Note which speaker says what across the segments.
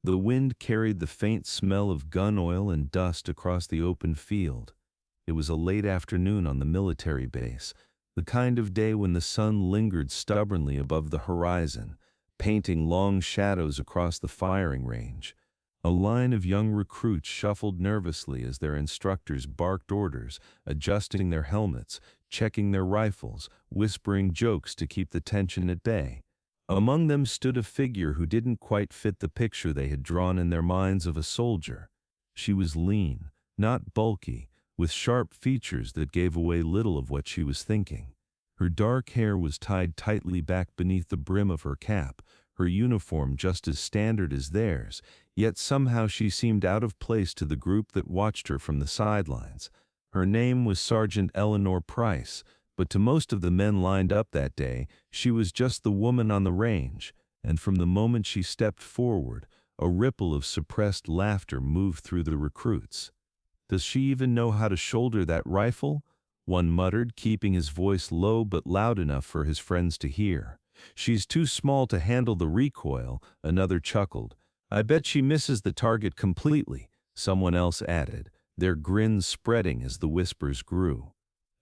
Speaker 1: The wind carried the faint smell of gun oil and dust across the open field. It was a late afternoon on the military base, the kind of day when the sun lingered stubbornly above the horizon, painting long shadows across the firing range. A line of young recruits shuffled nervously as their instructors barked orders, adjusting their helmets, checking their rifles, whispering jokes to keep the tension at bay. Among them stood a figure who didn't quite fit the picture they had drawn in their minds of a soldier. She was lean, not bulky, with sharp features that gave away little of what she was thinking. Her dark hair was tied tightly back beneath the brim of her cap, her uniform just as standard as theirs, yet somehow she seemed out of place to the group that watched her from the sidelines. Her name was Sergeant Eleanor Price, but to most of the men lined up that day, she was just the woman on the range, and from the moment she stepped forward, a ripple of suppressed laughter moved through the recruits. "Does she even know how to shoulder that rifle?" one muttered, keeping his voice low but loud enough for his friends to hear. "She's too small to handle the recoil," another chuckled. "I bet she misses the target completely," someone else added, their grins spreading as the whispers grew.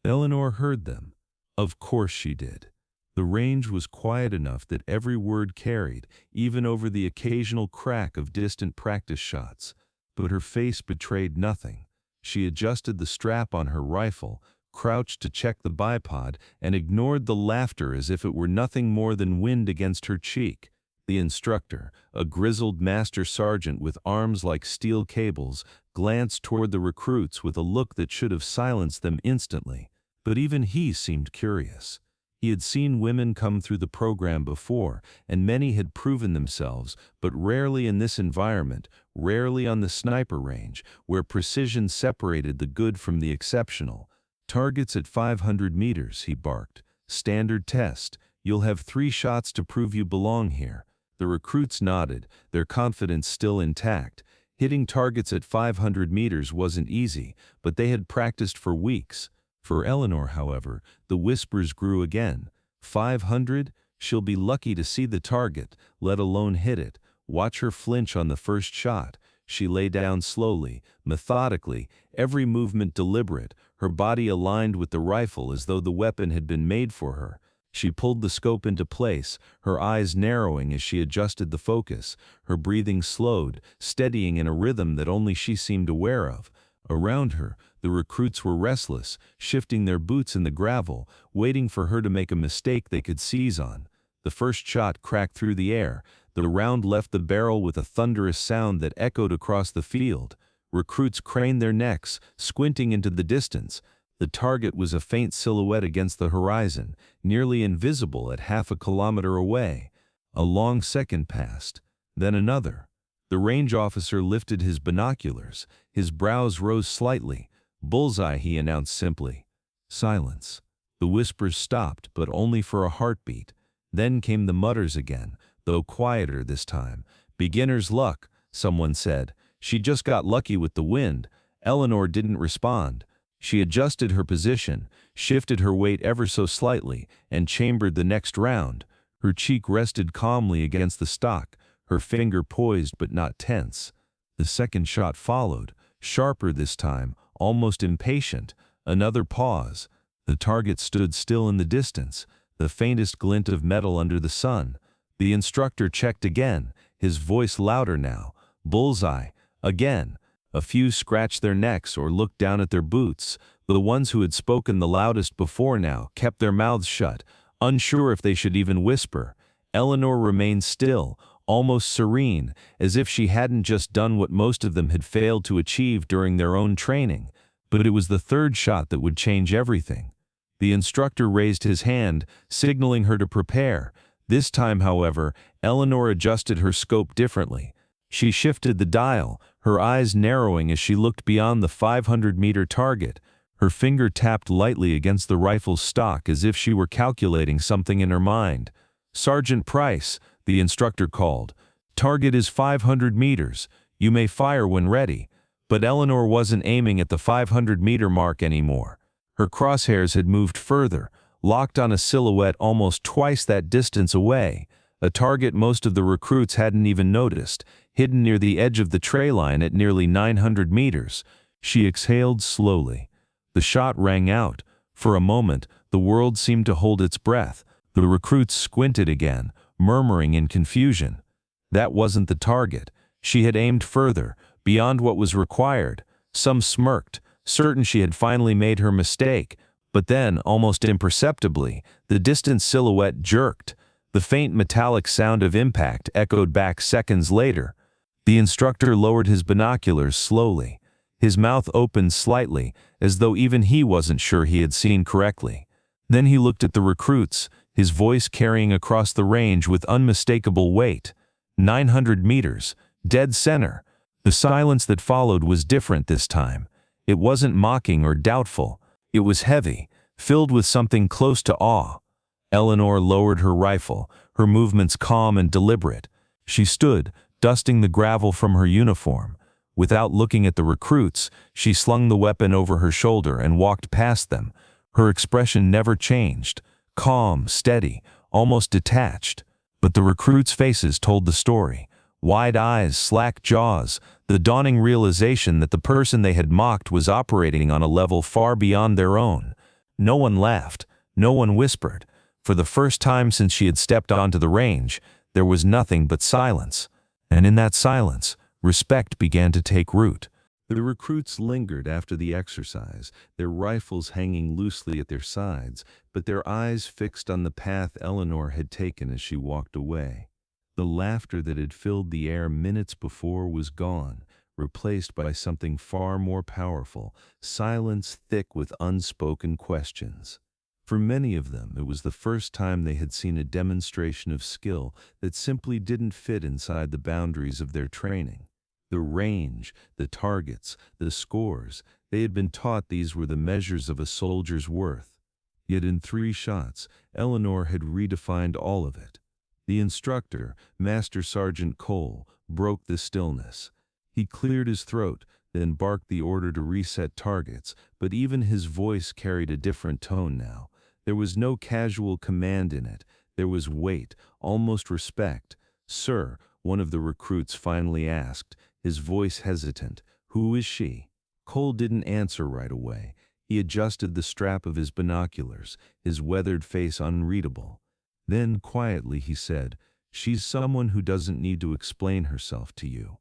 Speaker 1: Eleanor heard them. Of course she did. The range was quiet enough that every word carried, even over the occasional crack of distant practice shots. But her face betrayed nothing. She adjusted the strap on her rifle, crouched to check the bipod, and ignored the laughter as if it were nothing more than wind against her cheek. The instructor, a grizzled master sergeant with arms like steel cables, glanced toward the recruits with a look that should have silenced them instantly. But even he seemed curious. He had seen women come through the program before, and many had proven themselves, but rarely in this environment, rarely on the sniper range, where precision separated the good from the exceptional. "Targets at 500 meters, he barked. "Standard test. You'll have 3 shots to prove you belong here." The recruits nodded, their confidence still intact. Hitting targets at 500 meters wasn't easy, but they had practiced for weeks. For Eleanor, however, the whispers grew again. 500? She'll be lucky to see the target, let alone hit it. Watch her flinch on the first shot. She lay down slowly, methodically, every movement deliberate, her body aligned with the rifle as though the weapon had been made for her. She pulled the scope into place, her eyes narrowing as she adjusted the focus, her breathing slowed, steadying in a rhythm that only she seemed aware of. Around her, the recruits were restless, shifting their boots in the gravel, waiting for her to make a mistake they could seize on. The first shot cracked through the air. The round left the barrel with a thunderous sound that echoed across the field. Recruits craned their necks, squinting into the distance. The target was a faint silhouette against the horizon, nearly invisible at half a kilometer away. A long second passed, then another. The range officer lifted his binoculars. His brows rose slightly. "Bullseye," he announced simply. Silence. The whispers stopped, but only for a heartbeat. Then came the mutters again, though quieter this time. "Beginner's luck," someone said. "She just got lucky with the wind." Eleanor didn't respond. She adjusted her position, shifted her weight ever so slightly, and chambered the next round. Her cheek rested calmly against the stock, her finger poised but not tense. The second shot followed, sharper this time, almost impatient. Another pause. The target stood still in the distance, the faintest glint of metal under the sun. The instructor checked again, his voice louder now. "Bullseye." Again. A few scratched their necks or looked down at their boots. The ones who had spoken the loudest before now kept their mouths shut, unsure if they should even whisper. Eleanor remained still, almost serene, as if she hadn't just done what most of them had failed to achieve during their own training. But it was the third shot that would change everything. The instructor raised his hand, signaling her to prepare. This time, however, Eleanor adjusted her scope differently. She shifted the dial, her eyes narrowing as she looked beyond the 500-meter target. Her finger tapped lightly against the rifle's stock as if she were calculating something in her mind. "Sergeant Price," the instructor called. "Target is 500 meters. You may fire when ready." But Eleanor wasn't aiming at the 500-meter mark anymore. Her crosshairs had moved further, locked on a silhouette almost twice that distance away, a target most of the recruits hadn't even noticed. hidden near the edge of the tray line at nearly 900 meters. She exhaled slowly. The shot rang out. For a moment, the world seemed to hold its breath. The recruits squinted again, murmuring in confusion. That wasn't the target. She had aimed further, beyond what was required. Some smirked, certain she had finally made her mistake. But then, almost imperceptibly, the distant silhouette jerked. The faint metallic sound of impact echoed back seconds later. The instructor lowered his binoculars slowly. His mouth opened slightly, as though even he wasn't sure he had seen correctly. Then he looked at the recruits, his voice carrying across the range with unmistakable weight. 900 meters, dead center. The silence that followed was different this time. It wasn't mocking or doubtful. It was heavy, filled with something close to awe. Eleanor lowered her rifle, her movements calm and deliberate. She stood, dusting the gravel from her uniform. Without looking at the recruits, she slung the weapon over her shoulder and walked past them. Her expression never changed, calm, steady, almost detached. But the recruits' faces told the story. Wide eyes, slack jaws, the dawning realization that the person they had mocked was operating on a level far beyond their own. No one laughed, no one whispered. For the first time since she had stepped onto the range, there was nothing but silence. And in that silence, respect began to take root. The recruits lingered after the exercise, their rifles hanging loosely at their sides, but their eyes fixed on the path Eleanor had taken as she walked away. The laughter that had filled the air minutes before was gone, replaced by something far more powerful, silence thick with unspoken questions. For many of them, it was the first time they had seen a demonstration of skill that simply didn't fit inside the boundaries of their training. The range, the targets, the scores, they had been taught these were the measures of a soldier's worth. Yet in 3 shots, Eleanor had redefined all of it. The instructor, Master Sergeant Cole, broke the stillness. He cleared his throat, then barked the order to reset targets, but even his voice carried a different tone now. There was no casual command in it. There was weight, almost respect. "Sir," one of the recruits finally asked, his voice hesitant, "who is she?" Cole didn't answer right away. He adjusted the strap of his binoculars, his weathered face unreadable. Then, quietly, he said, "She's someone who doesn't need to explain herself to you."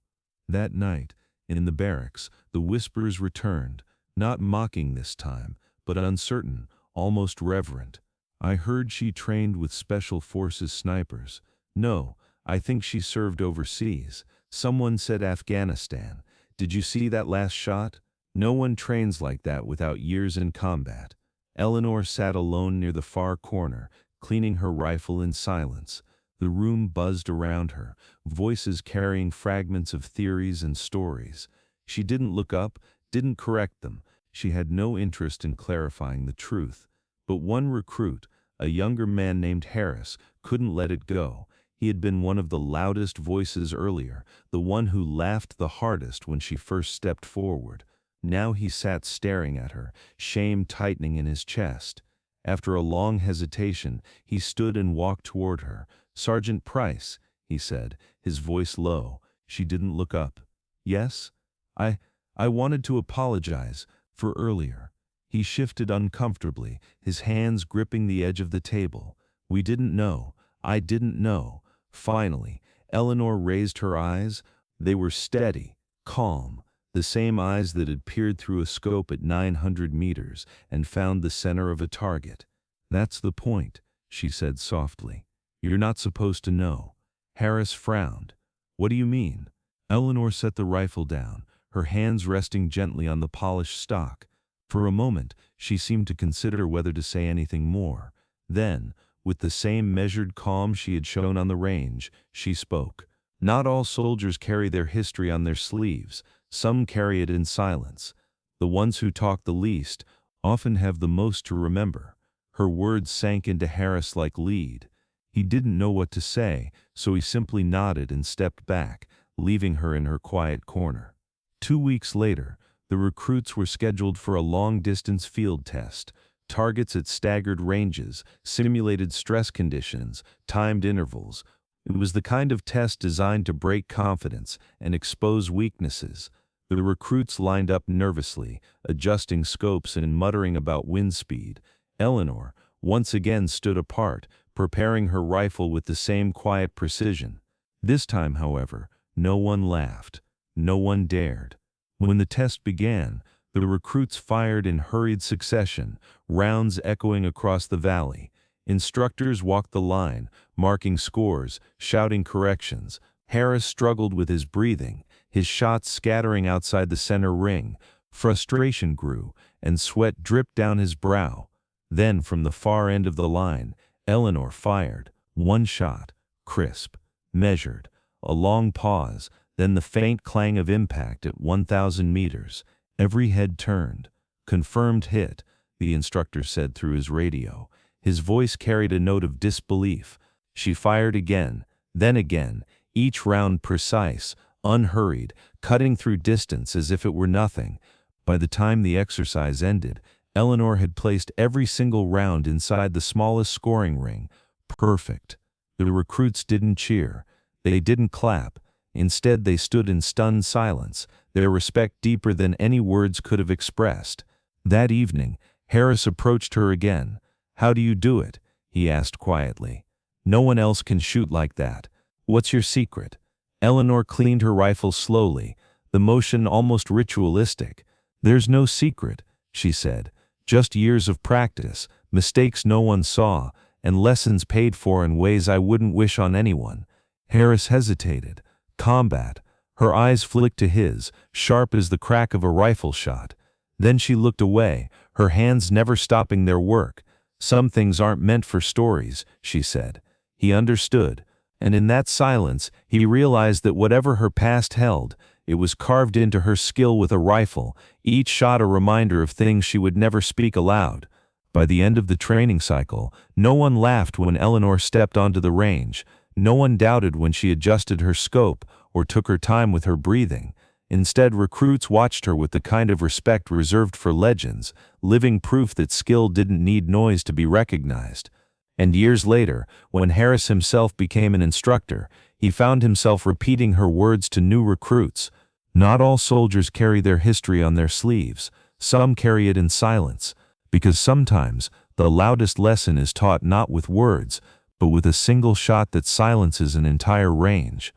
Speaker 1: That night, in the barracks, the whispers returned, not mocking this time, but uncertain, almost reverent. "I heard she trained with Special Forces snipers." "No, I think she served overseas." Someone said Afghanistan. "Did you see that last shot?" "No one trains like that without years in combat." Eleanor sat alone near the far corner, cleaning her rifle in silence. The room buzzed around her, voices carrying fragments of theories and stories. She didn't look up, didn't correct them. She had no interest in clarifying the truth. But one recruit, a younger man named Harris, couldn't let it go. He had been one of the loudest voices earlier, the one who laughed the hardest when she first stepped forward. Now he sat staring at her, shame tightening in his chest. After a long hesitation, he stood and walked toward her. "Sergeant Price," he said, his voice low. She didn't look up. "Yes? I wanted to apologize for earlier." He shifted uncomfortably, his hands gripping the edge of the table. "We didn't know. I didn't know." Finally, Eleanor raised her eyes. They were steady, calm, the same eyes that had peered through a scope at 900 meters and found the center of a target. "That's the point," she said softly. "You're not supposed to know." Harris frowned. "What do you mean?" Eleanor set the rifle down, her hands resting gently on the polished stock. For a moment, she seemed to consider whether to say anything more. Then, with the same measured calm she had shown on the range, she spoke. "Not all soldiers carry their history on their sleeves. Some carry it in silence. The ones who talk the least often have the most to remember." Her words sank into Harris like lead. He didn't know what to say, so he simply nodded and stepped back, leaving her in her quiet corner. 2 weeks later, the recruits were scheduled for a long-distance field test. Targets at staggered ranges, simulated stress conditions, timed intervals. It was the kind of test designed to break confidence and expose weaknesses. The recruits lined up nervously, adjusting scopes and muttering about wind speed. Eleanor, once again, stood apart, preparing her rifle with the same quiet precision. This time, however, no one laughed. No one dared. When the test began, the recruits fired in hurried succession, rounds echoing across the valley. Instructors walked the line, marking scores, shouting corrections. Harris struggled with his breathing, his shots scattering outside the center ring. Frustration grew, and sweat dripped down his brow. Then, from the far end of the line, Eleanor fired. One shot, crisp, measured. A long pause, then the faint clang of impact at 1,000 meters. Every head turned. "Confirmed hit," the instructor said through his radio. His voice carried a note of disbelief. She fired again, then again, each round precise, unhurried, cutting through distance as if it were nothing. By the time the exercise ended, Eleanor had placed every single round inside the smallest scoring ring. Perfect. The recruits didn't cheer. They didn't clap. Instead, they stood in stunned silence, their respect deeper than any words could have expressed. That evening, Harris approached her again. "How do you do it?" he asked quietly. "No one else can shoot like that. What's your secret?" Eleanor cleaned her rifle slowly, the motion almost ritualistic. "There's no secret," she said. "Just years of practice, mistakes no one saw, and lessons paid for in ways I wouldn't wish on anyone." Harris hesitated. Combat. Her eyes flicked to his, sharp as the crack of a rifle shot. Then she looked away, her hands never stopping their work. "Some things aren't meant for stories," she said. He understood, and in that silence, he realized that whatever her past held, it was carved into her skill with a rifle, each shot a reminder of things she would never speak aloud. By the end of the training cycle, no one laughed when Eleanor stepped onto the range. No one doubted when she adjusted her scope or took her time with her breathing. Instead, recruits watched her with the kind of respect reserved for legends, living proof that skill didn't need noise to be recognized. And years later, when Harris himself became an instructor, he found himself repeating her words to new recruits. Not all soldiers carry their history on their sleeves. Some carry it in silence, because sometimes the loudest lesson is taught not with words, but with a single shot that silences an entire range.